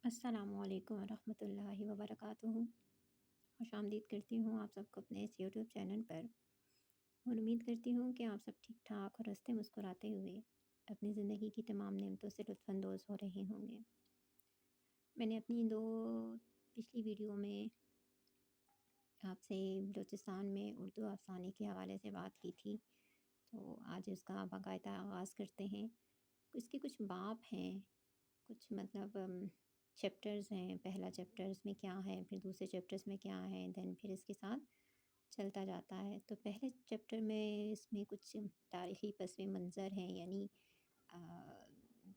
السلام علیکم ورحمۃ اللہ وبرکاتہ۔ خوش آمدید کرتی ہوں آپ سب کو اپنے اس یوٹیوب چینل پر، اور امید کرتی ہوں کہ آپ سب ٹھیک ٹھاک اور ہنستے مسکراتے ہوئے اپنی زندگی کی تمام نعمتوں سے لطف اندوز ہو رہے ہوں گے۔ میں نے اپنی پچھلی ویڈیو میں آپ سے بلوچستان میں اردو افسانے کے حوالے سے بات کی تھی، تو آج اس کا باقاعدہ آغاز کرتے ہیں۔ اس کے کچھ باب ہیں، کچھ چیپٹرز ہیں۔ پہلا چیپٹرز میں کیا ہے، پھر دوسرے چیپٹرز میں کیا ہے، دین پھر اس کے ساتھ چلتا جاتا ہے۔ تو پہلے چیپٹر میں اس میں کچھ تاریخی پس منظر ہیں، یعنی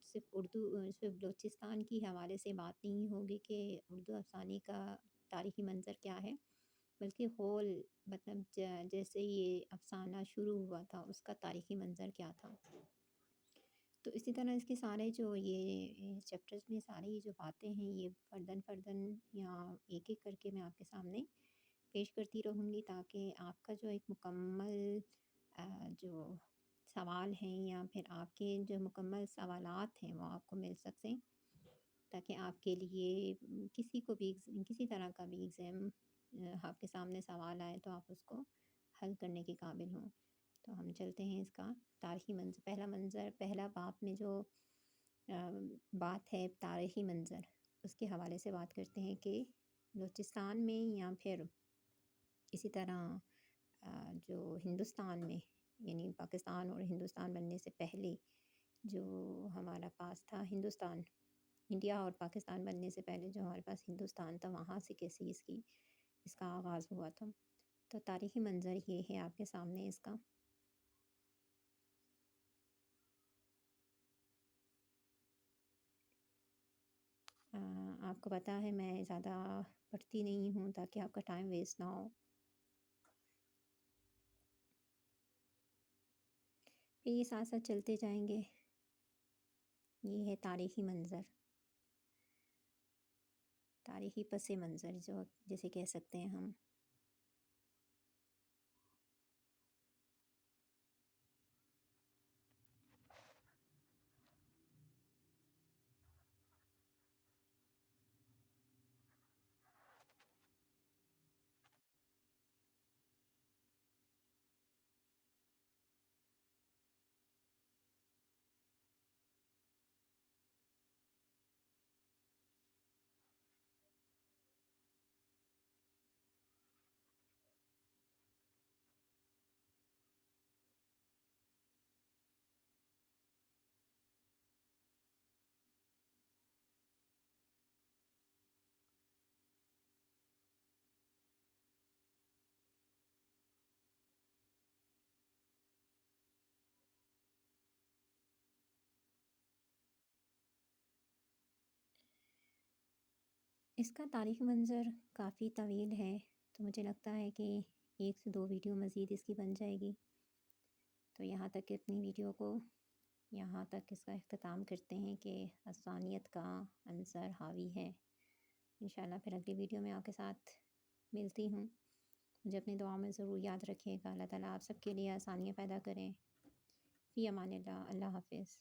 صرف بلوچستان کی حوالے سے بات نہیں ہوگی کہ اردو افسانے کا تاریخی منظر کیا ہے، بلکہ جیسے یہ افسانہ شروع ہوا تھا اس کا تاریخی منظر کیا تھا۔ تو اسی طرح اس کے سارے جو یہ چیپٹرز میں ساری جو باتیں ہیں، یہ فرداً یا ایک ایک کر کے میں آپ کے سامنے پیش کرتی رہوں گی، تاکہ آپ کا جو ایک مکمل جو سوال ہیں یا پھر آپ کے جو مکمل سوالات ہیں وہ آپ کو مل سکیں، تاکہ آپ کے لیے کسی طرح کا بھی ایگزام آپ کے سامنے سوال آئے تو آپ اس کو حل کرنے کے قابل ہوں۔ تو ہم چلتے ہیں اس کا تاریخی پہلا باب میں جو بات ہے تاریخی منظر، اس کے حوالے سے بات کرتے ہیں کہ بلوچستان میں یا پھر اسی طرح جو ہندوستان میں، یعنی پاکستان اور ہندوستان بننے سے پہلے جو ہمارا پاس تھا ہندوستان، انڈیا اور پاکستان بننے سے پہلے جو ہمارے پاس ہندوستان تھا، وہاں سے کیسے اس کا آغاز ہوا تھا۔ تو تاریخی منظر یہ ہے آپ کے سامنے اس کا۔ آپ کو پتہ ہے میں زیادہ پڑھتی نہیں ہوں تاکہ آپ کا ٹائم ویسٹ نہ ہو۔ پھر یہ ساتھ ساتھ چلتے جائیں گے۔ یہ ہے تاریخی منظر، تاریخی پس منظر جیسے کہہ سکتے ہیں ہم۔ اس کا تاریخی منظر کافی طویل ہے، تو مجھے لگتا ہے کہ 1 سے 2 ویڈیو مزید اس کی بن جائے گی۔ تو یہاں تک اپنی ویڈیو کو اس کا اختتام کرتے ہیں کہ افسانیت کا عنصر حاوی ہے۔ انشاءاللہ پھر اگلی ویڈیو میں آپ کے ساتھ ملتی ہوں۔ مجھے اپنی دعا میں ضرور یاد رکھیے گا۔ اللہ تعالیٰ آپ سب کے لیے آسانیاں پیدا کریں۔ فی امان اللہ۔ اللہ حافظ۔